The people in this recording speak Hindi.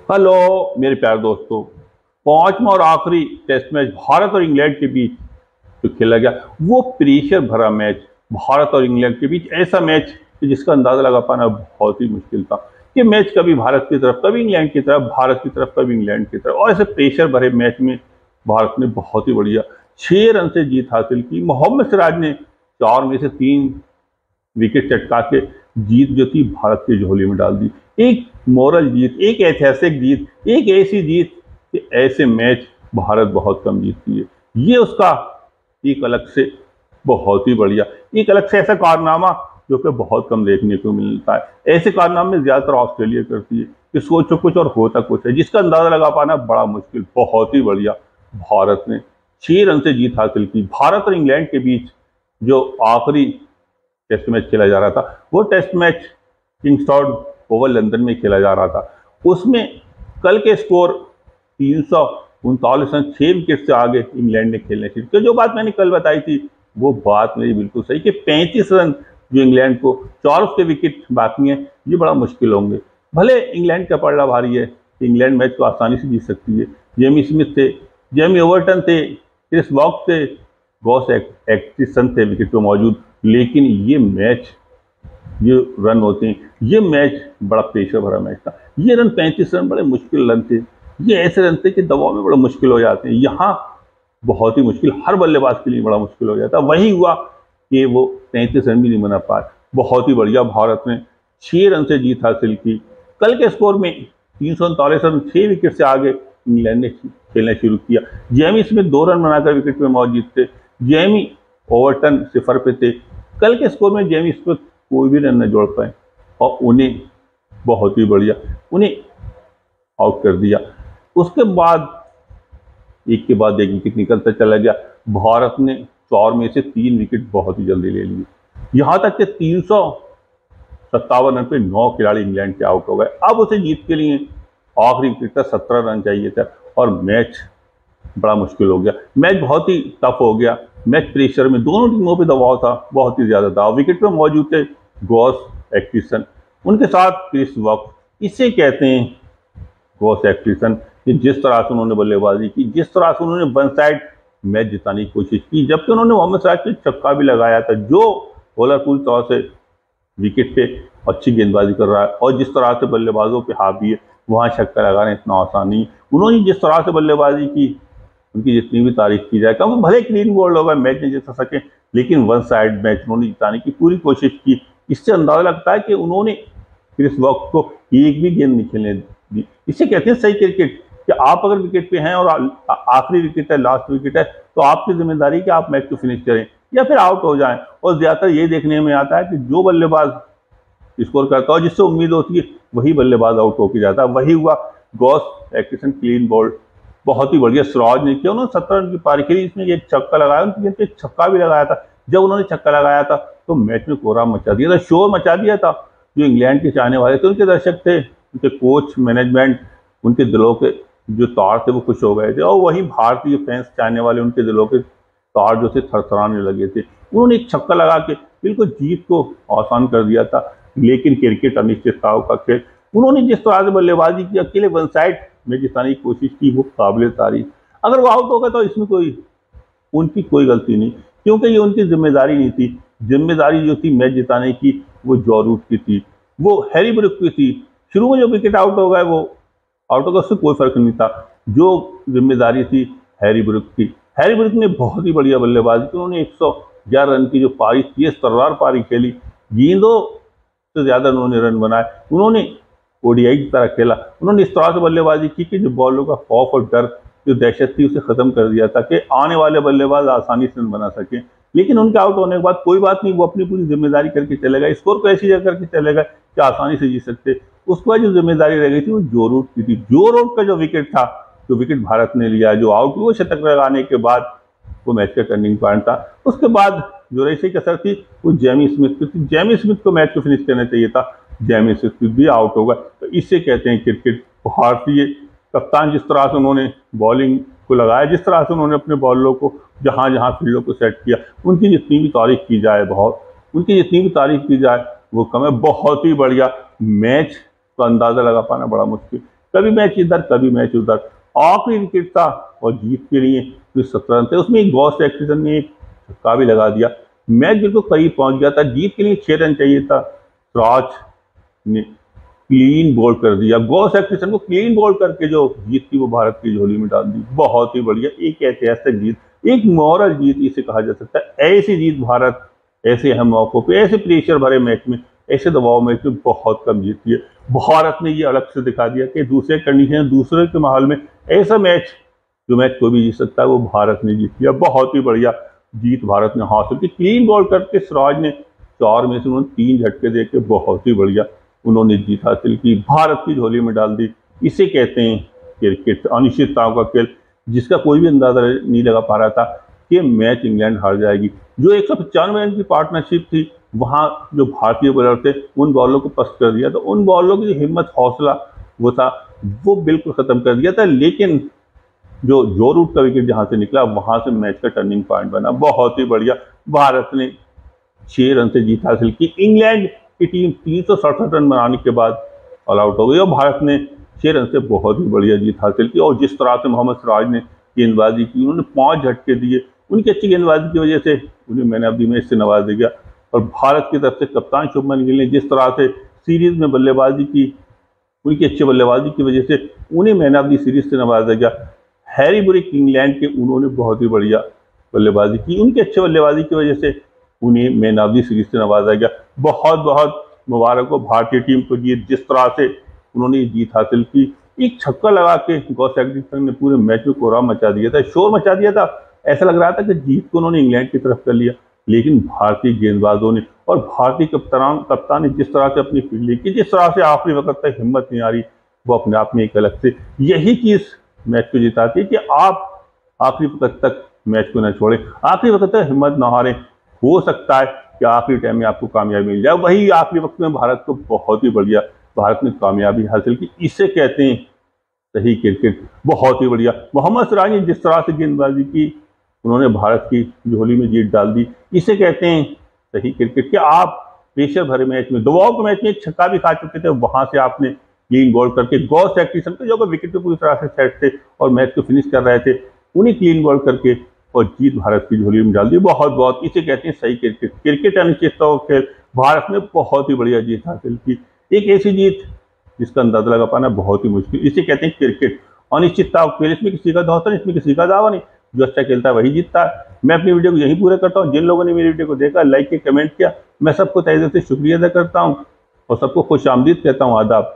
हेलो मेरे प्यारे दोस्तों। पांचवा और आखिरी टेस्ट मैच भारत और इंग्लैंड के बीच जो खेला गया वो प्रेशर भरा मैच, भारत और इंग्लैंड के बीच ऐसा मैच जिसका अंदाजा लगा पाना बहुत ही मुश्किल था। ये मैच कभी भारत की तरफ, कभी इंग्लैंड की तरफ, भारत की तरफ, कभी इंग्लैंड की तरफ, और ऐसे प्रेशर भरे मैच में भारत ने बहुत ही बढ़िया 6 रन से जीत हासिल की। मोहम्मद सिराज ने 4 में से 3 विकेट चटका के जीत जो थी भारत की झोली में डाल दी। एक मोरल जीत, एक ऐतिहासिक जीत, एक ऐसी जीत कि ऐसे मैच भारत बहुत कम जीतती है। ये उसका एक अलग से बहुत ही बढ़िया, एक अलग से ऐसा कारनामा जो कि बहुत कम देखने को मिलता है। ऐसे कारनामे ज्यादातर ऑस्ट्रेलिया करती है कि सोचो कुछ और होता कुछ है, जिसका अंदाजा लगा पाना बड़ा मुश्किल। बहुत ही बढ़िया भारत ने 6 रन से जीत हासिल की। भारत और इंग्लैंड के बीच जो आखिरी टेस्ट मैच खेला जा रहा था, वो टेस्ट मैच किंगस्टॉड ओवल लंदन में खेला जा रहा था। उसमें कल के स्कोर 339 रन, 6 विकेट से आगे इंग्लैंड ने खेलने शुरू किया। जो बात मैंने कल बताई थी वो बात मेरी बिल्कुल सही कि 35 रन जो इंग्लैंड को 4 उसके विकेट बाकी हैं, ये बड़ा मुश्किल होंगे। भले इंग्लैंड का पलड़ा भारी है, इंग्लैंड मैच को आसानी से जीत सकती है। जेमी स्मिथ थे, जेमी ओवर्टन थे, क्रिस वॉक थे, गॉस एटकिंसन थे विकेट पर मौजूद, लेकिन ये मैच, ये रन होते हैं, ये मैच बड़ा प्रेशर भरा मैच था। ये रन 35 रन बड़े मुश्किल रन थे। ये ऐसे रन थे कि दबाव में बड़ा मुश्किल हो जाते हैं। यहाँ बहुत ही मुश्किल, हर बल्लेबाज के लिए बड़ा मुश्किल हो जाता। वही हुआ कि वो 33 रन भी नहीं बना पाए। बहुत ही बढ़िया भारत ने 6 रन से जीत हासिल की। कल के स्कोर में 339 रन, 6 विकेट से आगे इंग्लैंड ने खेलना शुरू किया। जेमी स्मिथ 2 रन बनाकर विकेट पे मौजूद थे। जेमी ओवर्टन सिफर पे थे। कल के स्कोर में जेमी स्मिथ कोई भी रन न जोड़ पाए और उन्हें बहुत ही बढ़िया उन्हें आउट कर दिया। उसके बाद एक के बाद एक विकेट निकलता चला गया। भारत ने 4 में से 3 विकेट बहुत ही जल्दी ले लिए। यहां तक कि 357 रन पे 9 खिलाड़ी इंग्लैंड के आउट हो गए। अब उसे जीत के लिए आखिरी विकेट का 17 रन चाहिए था और मैच बड़ा मुश्किल हो गया। मैच बहुत ही टफ हो गया। मैच प्रेशर में, दोनों टीमों पे दबाव था, बहुत ही ज्यादा था। विकेट पे मौजूद थे गॉस एटकिंसन, उनके साथ क्रिस वॉक। इसे कहते हैं गॉस एटकिंसन कि जिस तरह से उन्होंने बल्लेबाजी की, जिस तरह से उन्होंने वन साइड मैच जिताने की कोशिश की, जबकि उन्होंने मोहम्मद सिराज पे छक्का भी लगाया था, जो ओवरऑल तौर से विकेट पे अच्छी गेंदबाजी कर रहा है और जिस तरह से बल्लेबाजों पे हावी है, वहां छक्का लगाना इतना आसान नहीं। उन्होंने जिस तरह से बल्लेबाजी की, उनकी जितनी भी तारीफ की जाए कम, भले क्लीन बोल्ड होगा, मैच नहीं जिता सके, लेकिन वन साइड मैच उन्होंने जिताने की पूरी कोशिश की। इससे अंदाजा लगता है कि उन्होंने क्रिस वॉक को एक भी गेंद नहीं खेलने दी। इसे कहते हैं सही क्रिकेट, कि आप अगर विकेट पे हैं और आखिरी विकेट है, लास्ट विकेट है, तो आपकी जिम्मेदारी कि आप मैच को फिनिश करें या फिर आउट हो जाएं। और ज्यादातर ये देखने में आता है कि जो बल्लेबाज स्कोर करता है, जिससे उम्मीद होती है, वही बल्लेबाज आउट होकर जाता है। वही हुआ। गॉस एटकिंसन क्लीन बोल्ड, बहुत ही बढ़िया सिराज ने किया। उन्होंने 17 रन की पारी खेली, इसमें एक छक्का लगाया, उनकी गेंद पे छक्का भी लगाया था। जब उन्होंने छक्का लगाया था तो मैच में कोहराम मचा दिया था, शोर मचा दिया था। जो इंग्लैंड के चाहने वाले थे, उनके दर्शक थे, उनके कोच, मैनेजमेंट, उनके दिलों के जो तार थे वो खुश हो गए थे। और वही भारतीय फैंस चाहने वाले, उनके दिलों के तार जो थे थरथराने लगे थे। उन्होंने एक छक्का लगा के बिल्कुल जीत को आसान कर दिया था। लेकिन क्रिकेट अनिश्चितताओं का खेल, उन्होंने जिस तरह से बल्लेबाजी की, अकेले वन साइड में जिताने की कोशिश की, वो काबिल तारीफ। अगर वो आउट हो गए तो इसमें उनकी कोई गलती नहीं, क्योंकि ये उनकी जिम्मेदारी नहीं थी। जिम्मेदारी जो थी मैच जिताने की, वो जॉ रूट की थी, वो हैरी ब्रूक की थी। शुरू में जो विकेट आउट हो गए, वो आउट हो गए, उससे कोई फर्क नहीं था। जो जिम्मेदारी थी हैरी ब्रूक की। हैरी ब्रूक ने बहुत ही बढ़िया बल्लेबाजी की। उन्होंने 111 रन की जो पारी, तेज तर्रार पारी खेली, गेंदों से ज्यादा उन्होंने रन बनाए। उन्होंने ओडीआई की तरह खेला। उन्होंने इस तरह से बल्लेबाजी की कि जो बॉलों का खौफ और डर, जो दहशत थी, उसे खत्म कर दिया था कि आने वाले बल्लेबाज आसानी से रन बना सके। लेकिन उनके आउट होने के बाद कोई बात नहीं, वो अपनी पूरी जिम्मेदारी करके चले गए, स्कोर को ऐसी जगह करके चले गए कि आसानी से जीत सकते। उसके बाद जो जिम्मेदारी रह गई थी वो जो रूट की थी। जो रूट का जो विकेट था, जो विकेट भारत ने लिया, जो आउट हुआ, शतक लगाने के बाद वो मैच का टर्निंग पॉइंट था। उसके बाद जो रही कसर थी वो जेमी स्मिथ की थी। जेमी स्मिथ को मैच को फिनिश करना चाहिए था, जेमी स्मिथ भी आउट हो गए। तो इससे कहते हैं क्रिकेट। भारतीय कप्तान जिस तरह से उन्होंने बॉलिंग को लगाया, जिस तरह से उन्होंने अपने बॉलरों को जहां जहां फील्डों को सेट किया, उनकी जितनी भी तारीफ की जाए वो कम है। बहुत ही बढ़िया मैच का अंदाजा लगा पाना बड़ा मुश्किल। कभी मैच इधर कभी मैच उधर। आखिरी विकेट था और जीत के लिए 17 रन थे, उसमें एक गॉस एक्टिसन ने एक छक्का भी लगा दिया, मैच बिल्कुल करीब पहुंच गया था, जीत के लिए 6 रन चाहिए था। सिराज ने क्लीन बोल्ड कर दिया, गॉस एक्टिसन को क्लीन बोल्ड करके जो जीत थी वो भारत की झोली में डाल दी। बहुत ही बढ़िया, एक ऐतिहासिक जीत, एक मॉरल जीत इसे कहा जा सकता है। ऐसी जीत भारत ऐसे अहम मौकों पे, ऐसे प्रेशर भरे मैच में, ऐसे दबाव मैच में बहुत कम जीती है। भारत ने ये अलग से दिखा दिया कि दूसरे कंडीशन, दूसरे के माहौल में ऐसा मैच, जो मैच कोई भी जीत सकता है, वो भारत ने जीत लिया। बहुत ही बढ़िया जीत भारत ने हासिल की, क्लीन बॉल करके सिराज ने 4 में से उन्होंने 3 झटके दे के बहुत ही बढ़िया उन्होंने जीत हासिल की, भारत की झोली में डाल दी। इसे कहते हैं क्रिकेट, अनिश्चितताओं का खेल, जिसका कोई भी अंदाजा नहीं लगा पा रहा था कि मैच इंग्लैंड हार जाएगी। जो 195 रन की पार्टनरशिप थी, वहां जो भारतीय बॉलर थे उन बॉलों को पस्त कर दिया, तो उन बॉलों की जो हिम्मत हौसला वो था, वो बिल्कुल खत्म कर दिया था। लेकिन जो रूट का विकेट जहां से निकला, वहां से मैच का टर्निंग पॉइंट बना। बहुत ही बढ़िया, भारत ने 6 रन से जीत हासिल की। इंग्लैंड की टीम 367 रन बनाने के बाद ऑल आउट हो गई और भारत ने 6 रन से बहुत ही बढ़िया जीत हासिल की। और जिस तरह से मोहम्मद सिराज ने गेंदबाजी की, उन्होंने 5 झटके दिए, उनकी अच्छी गेंदबाजी की वजह से उन्हें मैन ऑफ द मैच से नवाजा गया। और भारत की तरफ से कप्तान शुभमन गिल ने जिस तरह से सीरीज में बल्लेबाजी की, उनकी अच्छी बल्लेबाजी की वजह से उन्हें मैन ऑफ द सीरीज से नवाजा गया। हैरी ब्रिक इंग्लैंड के, उन्होंने बहुत ही बढ़िया बल्लेबाजी की, उनकी अच्छी बल्लेबाजी की वजह से उन्हें मैन ऑफ द सीरीज से नवाजा गया। बहुत बहुत मुबारक हो भारतीय टीम को जीत, जिस तरह से उन्होंने जीत हासिल की। एक छक्का लगा के गॉस एडिसन ने पूरे मैच में कोहराम मचा दिया था, शोर मचा दिया था। ऐसा लग रहा था कि जीत को उन्होंने इंग्लैंड की तरफ कर लिया, लेकिन भारतीय गेंदबाजों ने और भारतीय कप्तान ने जिस तरह से अपनी फील्डिंग की, जिस तरह से आखिरी वक्त तक हिम्मत नहीं आ रही, वो अपने आप में एक अलग से यही चीज मैच को जिताती है कि आप आखिरी वक्त तक मैच को न छोड़ें, आखिरी वक्त तक हिम्मत न हारें। हो सकता है कि आखिरी टाइम में आपको कामयाबी मिल जाए। वही आखिरी वक्त में भारत को बहुत ही बढ़िया, भारत ने कामयाबी हासिल की। इसे कहते हैं सही क्रिकेट। बहुत ही बढ़िया, मोहम्मद सिराज ने जिस तरह से गेंदबाजी की, उन्होंने भारत की झोली में जीत डाल दी। इसे कहते हैं सही क्रिकेट कि आप प्रेशर भरे मैच में, दबाव के मैच में एक छक्का भी खा चुके थे, वहां से आपने क्लीन बॉल करके गॉस एक्टिसन को, जो विकेट पे पूरी तरह से सेट थे और मैच को फिनिश कर रहे थे, उन्हें क्लीन बॉल करके और जीत भारत की झोली में डाल दी। बहुत बहुत, इसे कहते हैं सही क्रिकेट। क्रिकेट अनिश्चितताओं का खेल, भारत ने बहुत ही बढ़िया जीत हासिल की। एक ऐसी जीत जिसका अंदाजा लगा पाना बहुत ही मुश्किल। इसे कहते हैं क्रिकेट, अनिश्चितताओं का खेल। इसमें किसी का धौंसा नहीं, इसमें किसी का दावा नहीं, जो अच्छा खेलता है वही जीतता है। मैं अपनी वीडियो को यहीं पूरा करता हूँ। जिन लोगों ने मेरी वीडियो को देखा, लाइक किया, कमेंट किया, मैं सबको तहे दिल से शुक्रिया अदा करता हूँ और सबको खुश आमदीद कहता हूँ। आदाब।